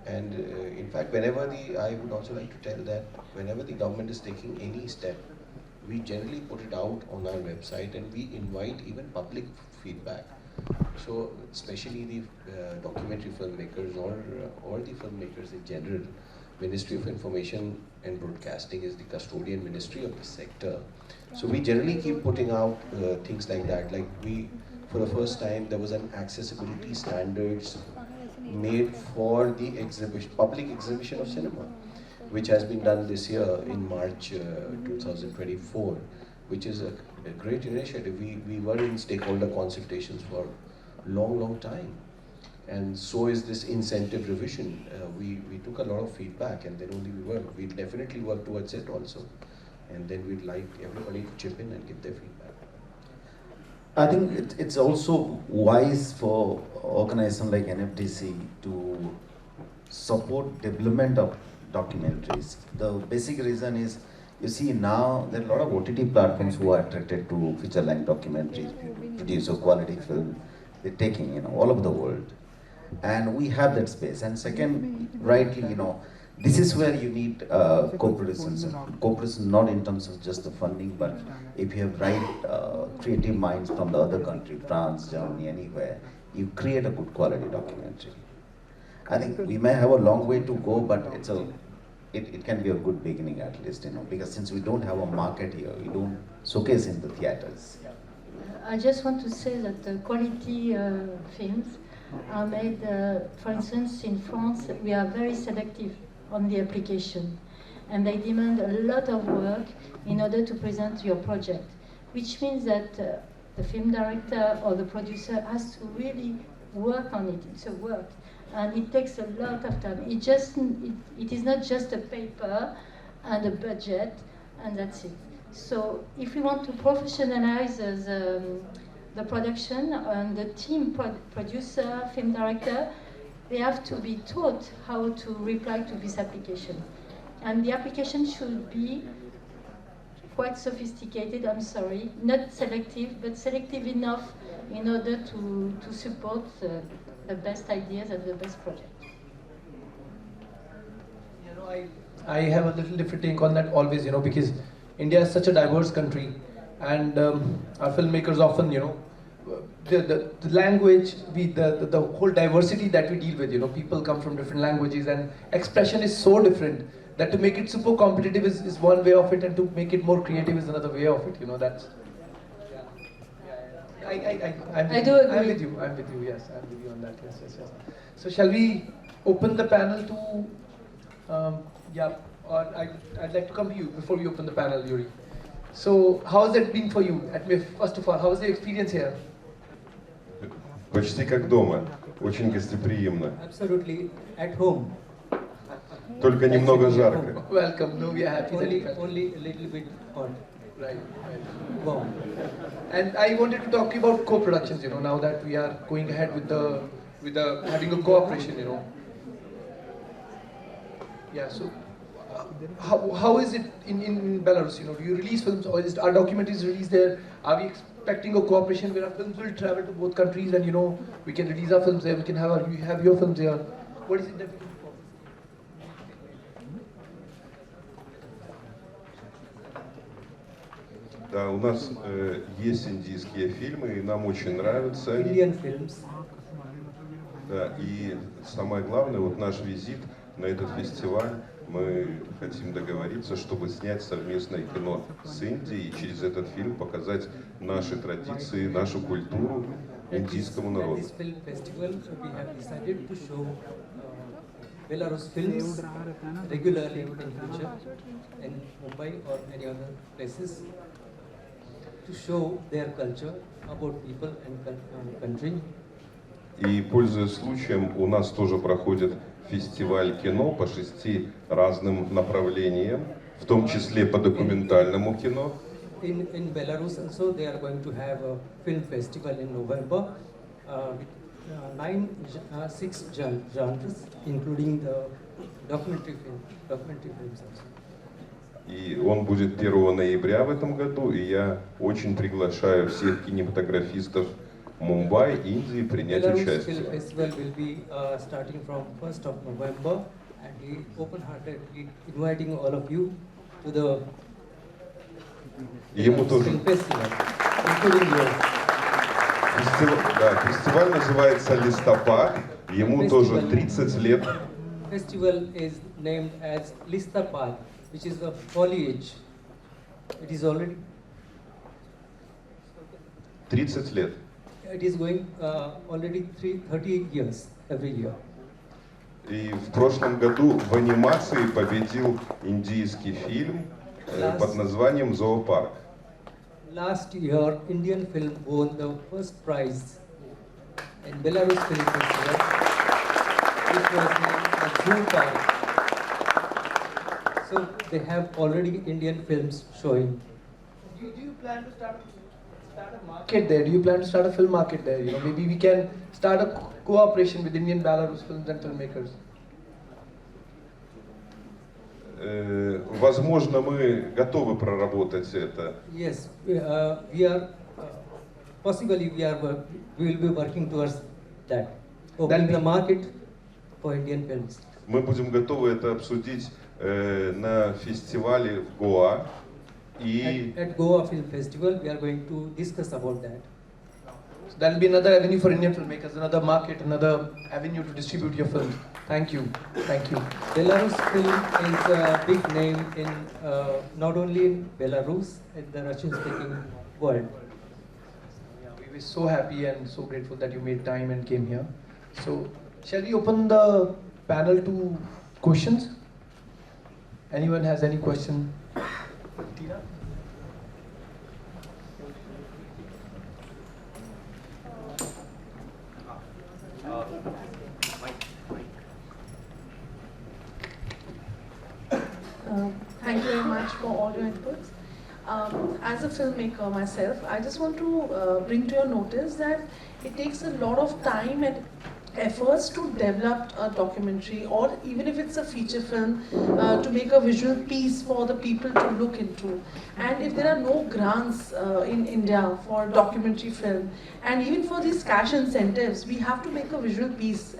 And in fact, I would also like to tell that whenever the government is taking any step, we generally put it out on our website and we invite even public feedback. So especially the documentary filmmakers or the filmmakers in general, Ministry of Information and Broadcasting is the custodian ministry of the sector. So we generally keep putting out things like that. Like for the first time, there was an accessibility standards made for the public exhibition of cinema, which has been done this year in March 2024, which is a great initiative. We were in stakeholder consultations for a long time, and so is this incentive revision. We took a lot of feedback, and then only we'll definitely work towards it also, and then we'd like everybody to chip in and give their feedback. I think it's also wise for organizations like NFDC to support development of documentaries. The basic reason is, you see now there are a lot of OTT platforms who are attracted to feature-length documentaries, produce a quality film. They're taking, all over the world, and we have that space. And second, rightly, this is where you need co-production, not in terms of just the funding, but if you have right creative minds from the other country, France, Germany, anywhere, you create a good quality documentary. I think we may have a long way to go, but it can be a good beginning at least, because since we don't have a market here, we don't showcase in the theaters. I just want to say that the quality films are made, for instance, in France, we are very selective on the application, and they demand a lot of work in order to present your project, which means that the film director or the producer has to really work on it. It's a work, and it takes a lot of time. It is not just a paper and a budget, and that's it. So if we want to professionalize the production and the team, producer, film director, they have to be taught how to reply to this application. And the application should be quite sophisticated, I'm sorry, not selective, but selective enough in order to support the best ideas and the best project. I have a little different take on that always, because India is such a diverse country, and our filmmakers often, the language, the whole diversity that we deal with, people come from different languages, and expression is so different that to make it super competitive is one way of it, and to make it more creative is another way of it. That's. I do agree. I'm with you. Yes, I'm with you on that. Yes. So shall we open the panel to? Or I'd like to come to you before we open the panel, Yury. So how has it been for you at MIFF? First of all, how was the experience here? Почти как дома, очень гостеприимно. Absolutely at home. Только немного жарко. Welcome. No, we are happy. Only a little bit hot. Right. Wow. And I wanted to talk to you about co-productions. Now that we are going ahead with the having a cooperation. Yeah. So how is it in Belarus? Do you release films, or are documentaries released there? Are we expecting a cooperation where our films will travel to both countries, and we can release our films there, we can have your films there? What is it that we do? Да, у нас есть индийские фильмы, и нам очень нравятся. Indian films. Да, и самое главное, вот наш визит на этот фестиваль, мы хотим договориться, чтобы снять совместное кино с Индией и через этот фильм показать наши традиции, нашу культуру индийскому народу. At this film festival, we have decided to show Belarus films regularly in future in Mumbai or any other places to show their culture about people and country. И, пользуясь случаем, у нас тоже проходит фестиваль кино по 6 разным направлениям, в том числе по документальному кино. In Belarus also they are going to have a film festival in November with six genres, including the documentary films also. И он будет 1 ноября в этом году, и я очень приглашаю всех кинематографистов Мумбаи, Индии принять Belarus участие. Film Festival will be starting from 1st of November, and we open-heartedly inviting all of you to the Ему тоже. film festival, including yours. Фестиваль называется «Листопад», ему тоже 30 лет. Festival is named as Listapad, which is the foliage. It is already 30 лет. It is going already 30 years every year. И в прошлом году в анимации победил индийский фильм под названием «Зоопарк». Last year, Indian film won the first prize in Belarus Film Festival, which was named as Zoopark. So they have already Indian films showing. Do you plan to start a market there? Do you plan to start a film market there? You know, maybe we can start a cooperation with Indian Belarus films and filmmakers. Возможно, мы готовы проработать это. Yes, we are possibly we will be working towards that. Opening the market for Indian films. Мы будем готовы это обсудить на фестивале в Гоа. И At Goa Film Festival, we are going to discuss about that. So that will be another avenue for Indian filmmakers, another market, another avenue to distribute your films. Thank you. Thank you. Belarus film is a big name in not only in Belarus, in the Russian-speaking world. Yeah, we were so happy and so grateful that you made time and came here. So, shall we open the panel to questions? Anyone has any question? Tina? Thank you very much for all your inputs. As a filmmaker myself, I just want to bring to your notice that it takes a lot of time and efforts to develop a documentary, or even if it's a feature film, to make a visual piece for the people to look into. And if there are no grants in India for documentary film, and even for these cash incentives, we have to make a visual piece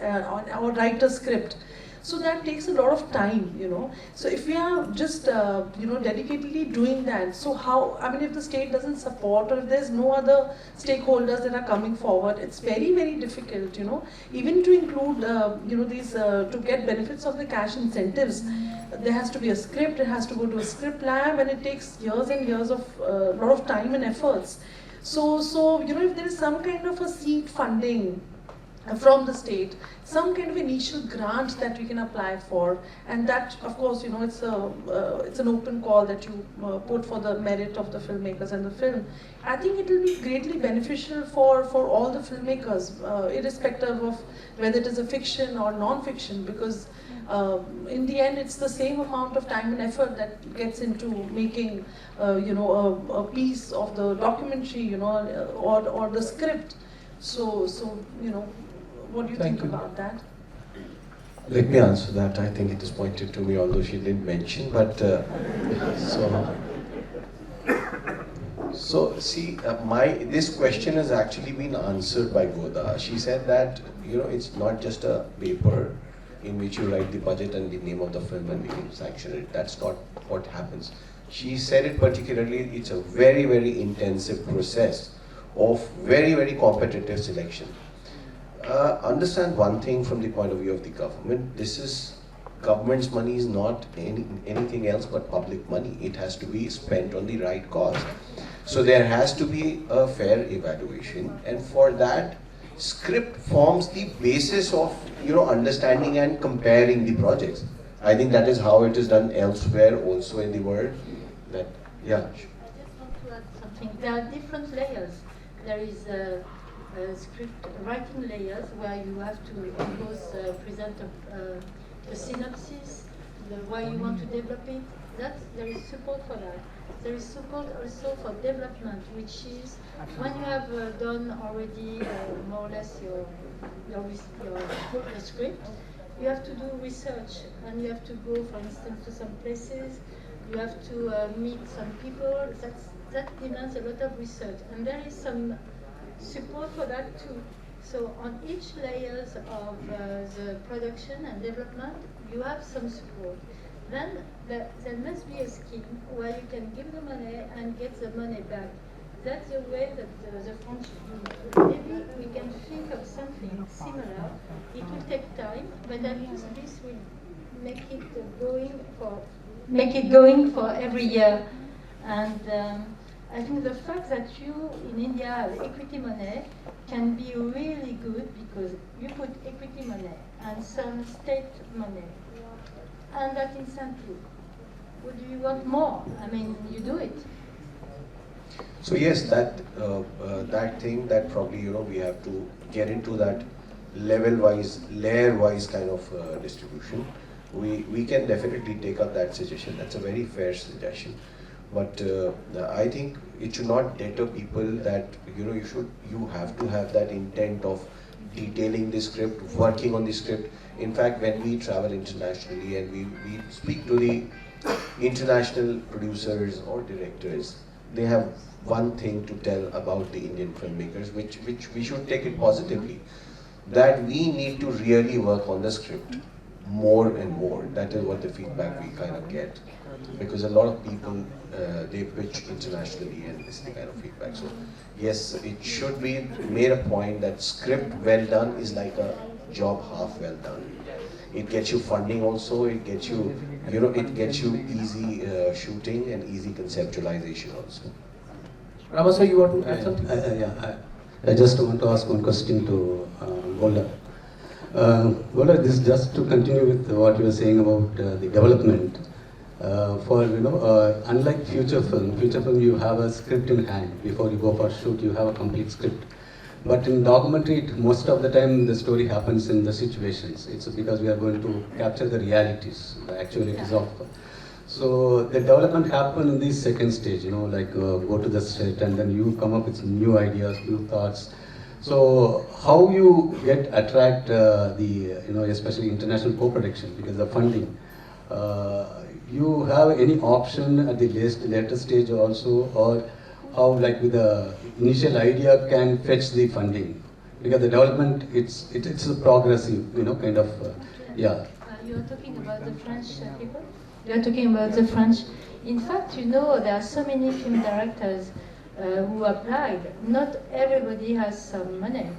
or write a script. So that takes a lot of time, you know. So if we are just, dedicatedly doing that, so how, I mean, if the state doesn't support, or if there's no other stakeholders that are coming forward, it's very, very difficult, you know. Even to include, to get benefits of the cash incentives, there has to be a script, it has to go to a script lab, and it takes years and years of lot of time and efforts. So, if there is some kind of a seed funding from the state, some kind of initial grant that we can apply for, and that, of course, it's an open call that you put for the merit of the filmmakers and the film. I think it will be greatly beneficial for all the filmmakers, irrespective of whether it is a fiction or non-fiction, because in the end, it's the same amount of time and effort that gets into making, a piece of the documentary, or the script. So, what do you think about that? Let me answer that. I think it is pointed to me, although she didn't mention. But this question has actually been answered by Golda. She said that it's not just a paper in which you write the budget and the name of the film and we can sanction it. That's not what happens. She said it particularly. It's a very, very intensive process of very, very competitive selection. Understand one thing from the point of view of the government. This is government's money is not anything else but public money. It has to be spent on the right cause. So there has to be a fair evaluation, and for that, script forms the basis of understanding and comparing the projects. I think that is how it is done elsewhere also in the world. That yeah. I just want to add something. There are different layers. There is a script writing layers where you have to, of course, present a synopsis, why you want to develop it. There is support for that. There is support also for development, which is when you have done already more or less your script, you have to do research, and you have to go, for instance, to some places. You have to meet some people. That demands a lot of research, and there is some support for that too. So on each layers of the production and development, you have some support. Then there must be a scheme where you can give the money and get the money back. That's the way that the French do. Maybe we can think of something similar. It will take time, but at least this will make it going for every year. And I think the fact that you in India have equity money can be really good, because you put equity money and some state money, and that incentive. What do you want more? I mean, you do it. So yes, that thing that probably we have to get into that level-wise, layer-wise kind of distribution. We can definitely take up that suggestion. That's a very fair suggestion. But I think it should not deter people that you have to have that intent of detailing the script, working on the script. In fact, when we travel internationally and we speak to the international producers or directors, they have one thing to tell about the Indian filmmakers, which we should take it positively, that we need to really work on the script more and more. That is what the feedback we kind of get, because a lot of people they pitch internationally and this kind of feedback. So yes, it should be made a point that script well done is like a job half well done. It gets you funding also. It gets you, it gets you easy shooting and easy conceptualization also. Rama sir, you want to add something? I just want to ask one question to Golda. Golda, this is just to continue with what you were saying about the development. Unlike feature film you have a script in hand. Before you go for shoot, you have a complete script. But in documentary, most of the time the story happens in the situations. It's because we are going to capture the realities, the actualities of. So the development happen in the second stage, go to the set and then you come up with new ideas, new thoughts. So how you attract especially international co-production, because the funding. You have any option at the later stage also, or how with the initial idea can fetch the funding? Because the development, it's a progressive, kind of, yeah. You are talking about the French people? You are talking about the French. In fact, there are so many film directors who applied. Not everybody has some money,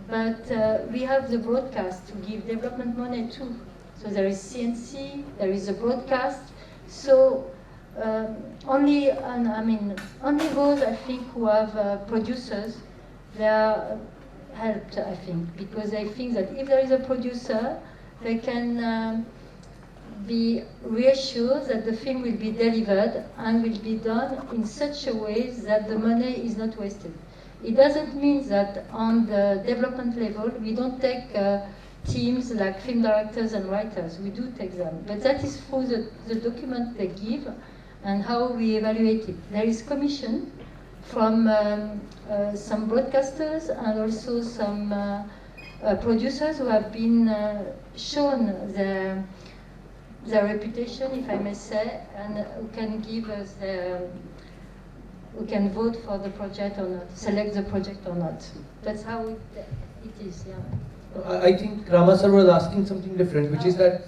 but we have the broadcast to give development money too. So there is CNC, there is a broadcast. So only those, I think, who have producers, they are helped, I think, because I think that if there is a producer, they can be reassured that the film will be delivered and will be done in such a way that the money is not wasted. It doesn't mean that on the development level we don't take teams like film directors and writers. We do take them, but that is through the document they give and how we evaluate it. There is commission from some broadcasters and also some producers who have been shown their reputation, if I may say, and who can give us who can vote for the project or not, select the project or not. That's how it is, yeah. I think Rama sir was asking something different, which is that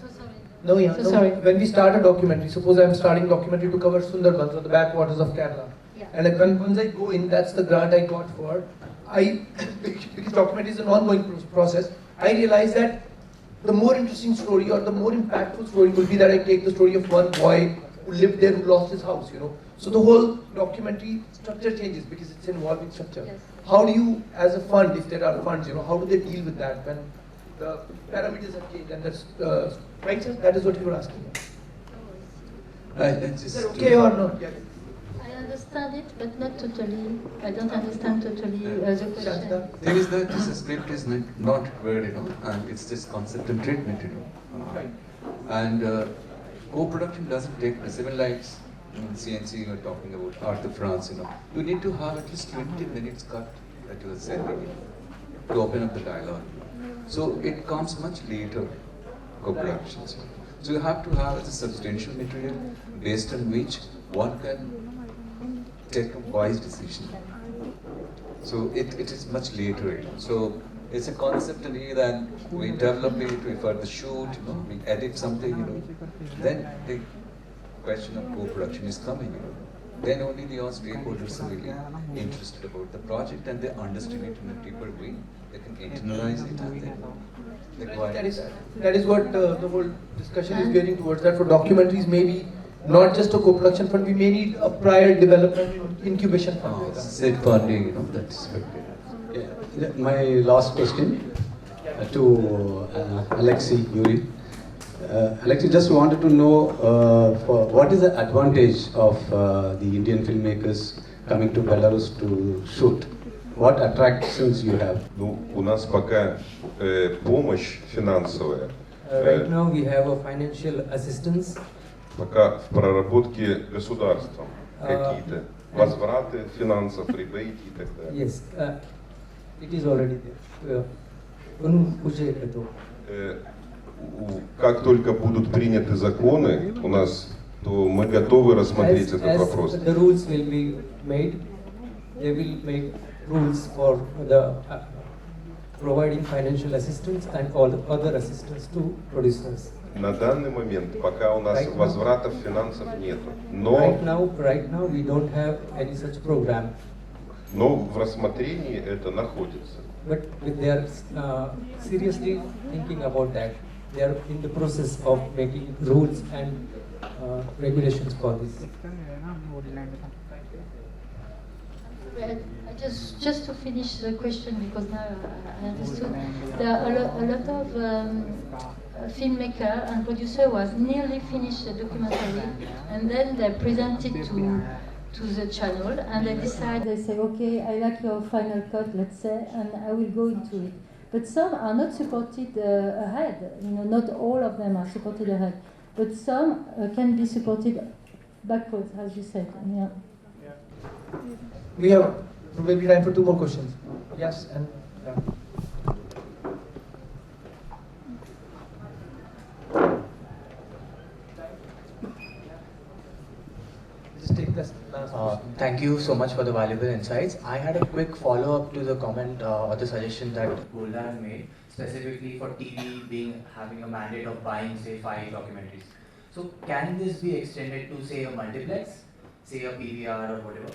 Sorry. When we start a documentary, suppose I'm starting documentary to cover Sundarbans or the backwaters of Kerala, and once I go in, that's the grant I got for. Because documentary is an ongoing process. I realize that the more interesting story or the more impactful story will be that I take the story of one boy who lived there, who lost his house, you know. So the whole documentary structure changes because it's involving structure. Yes. How do you, as a fund, if there are funds, you know, how do they deal with that when the parameters have changed? And that's, right, sir? That is what you were asking. Is that okay or not? Yeah. I understand it, but not totally. I don't understand totally the question. Thing is that this script is not word, you know, and it's just concept and treatment, you know. Right. And co-production doesn't take precedent lights. In CNC, you're talking about Art of France, you know. You need to have at least 20 minutes cut that you are sending in to open up the dialogue. So it comes much later, co-productions. So you have to have a substantial material based on which one can take a wise decision. So it is much later, you know. So it's a concept in here that we develop it, we further shoot, you know, we edit something, you know. Then the question of co-production is coming, you know. Then only the all stakeholders are really interested about the project and they understand it in a deeper way. They can internalize it and then That is what the whole discussion is gearing towards, that for documentaries maybe not just a co-production fund, we may need a prior development incubation fund. Seed funding, you know, that's Yeah. My last question to Alexei, Yury. Alexei, just wanted to know for what is the advantage of the Indian filmmakers coming to Belarus to shoot? What attractions you have? Ну, у нас пока помощь финансовая. Right now we have a financial assistance. Пока в проработке государством какие-то возвраты финансов, ребейти и так далее. Yes, it is already there. Уже это. Как только будут приняты законы у нас, то мы готовы рассмотреть этот вопрос. The rules will be made, they will make rules for the providing financial assistance and all the other assistance to producers. На данный момент пока у нас возвратов финансов нету, но right now we don't have any such program. Но в рассмотрении это находится. But they are seriously thinking about that. They are in the process of making rules and regulations for this. Just to finish the question, because now I understood, there are a lot of filmmaker and producer was nearly finished the documentary, and then they present it to the channel, and they decide, they say, okay, I like your final cut, let's say, and I will go into it. But some are not supported ahead. You know, not all of them are supported ahead, but some can be supported backwards, as you said. Yeah. We have maybe time for 2 more questions. Yes, and just take this last question. Thank you so much for the valuable insights. I had a quick follow-up to the comment or the suggestion that Golda has made, specifically for TV having a mandate of buying, say, 5 documentaries. So can this be extended to, say, a multiplex, say a PVR or whatever,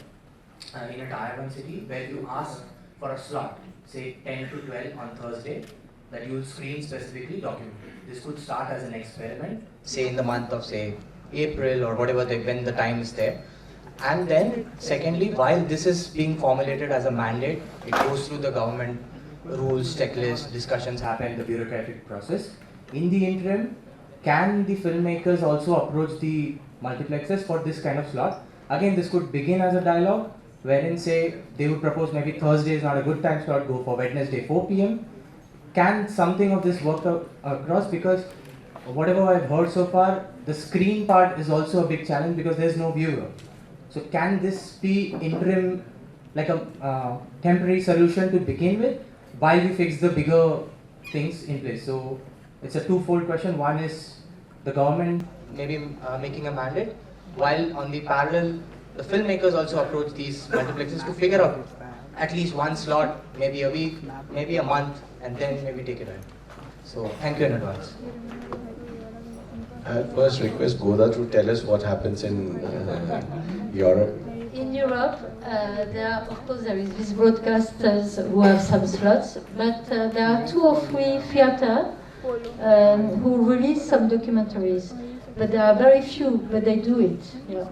in a Tier 1 city, where you ask for a slot, say 10 to 12 on Thursday, that you will screen specifically documentary. This could start as an experiment, say in the month of, say, April or whatever, when the time is there. And then, secondly, while this is being formulated as a mandate, it goes through the government rules, checklists, discussions happen, the bureaucratic process. In the interim, can the filmmakers also approach the multiplexes for this kind of slot? Again, this could begin as a dialogue, wherein, say, they would propose maybe Thursday is not a good time slot, go for Wednesday 4 p.m. Can something of this work across? Because whatever I've heard so far, the screen part is also a big challenge because there's no viewer. So can this be interim, like a temporary solution to begin with, while we fix the bigger things in place? So it's a twofold question. One is the government maybe making a mandate, while on the parallel, the filmmakers also approach these multiplexes to figure out at least one slot, maybe a week, maybe a month, and then maybe take it ahead. So thank you in advance. I'll first request Golda to tell us what happens in Europe. In Europe, of course, there is these broadcasters who have some slots, but there are 2 or 3 theaters who release some documentaries, but there are very few, but they do it. Yeah.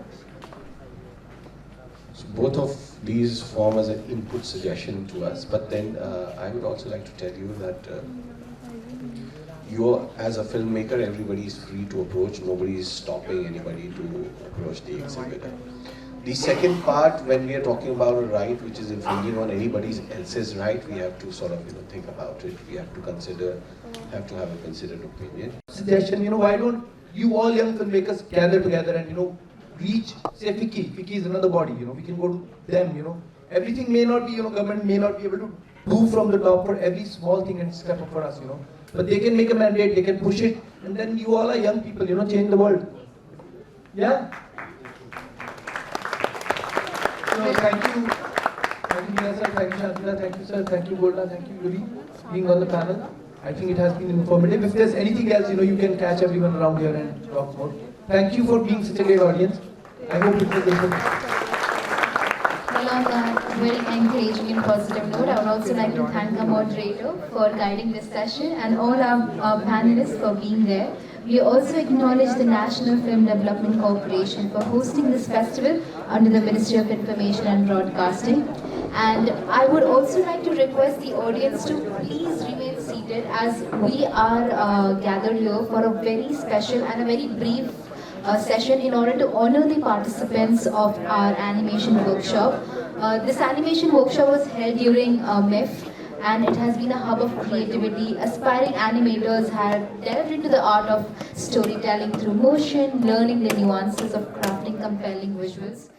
So both of these form as an input suggestion to us, but then I would also like to tell you that as a filmmaker, everybody is free to approach, nobody is stopping anybody to approach the exhibitor. The second part, when we are talking about a right which is infringing on anybody else's right, we have to sort of think about it. We have to have a considered opinion. Suggestion, why don't you all young filmmakers gather together and reach, say FICCI. FICCI is another body. We can go to them. Everything may not be, government may not be able to do from the top for every small thing and step up for us. But they can make a mandate, they can push it, and then you all are young people. Change the world. Yeah. So thank you Nila sir, thank you Shantila, thank you sir, thank you Golda, thank you Yury, being on the panel. I think it has been informative. If there's anything else, you can catch everyone around here and talk more. Thank you for being such a great audience. I hope it was able. Well, on that very encouraging and positive note, I would also like to thank our moderator for guiding this session and all our panelists for being there. We also acknowledge the National Film Development Corporation for hosting this festival under the Ministry of Information and Broadcasting. And I would also like to request the audience to please remain seated as we are gathered here for a very special and a very brief session in order to honor the participants of our animation workshop. This animation workshop was held during MIFF, and it has been a hub of creativity. Aspiring animators have delved into the art of storytelling through motion, learning the nuances of crafting compelling visuals.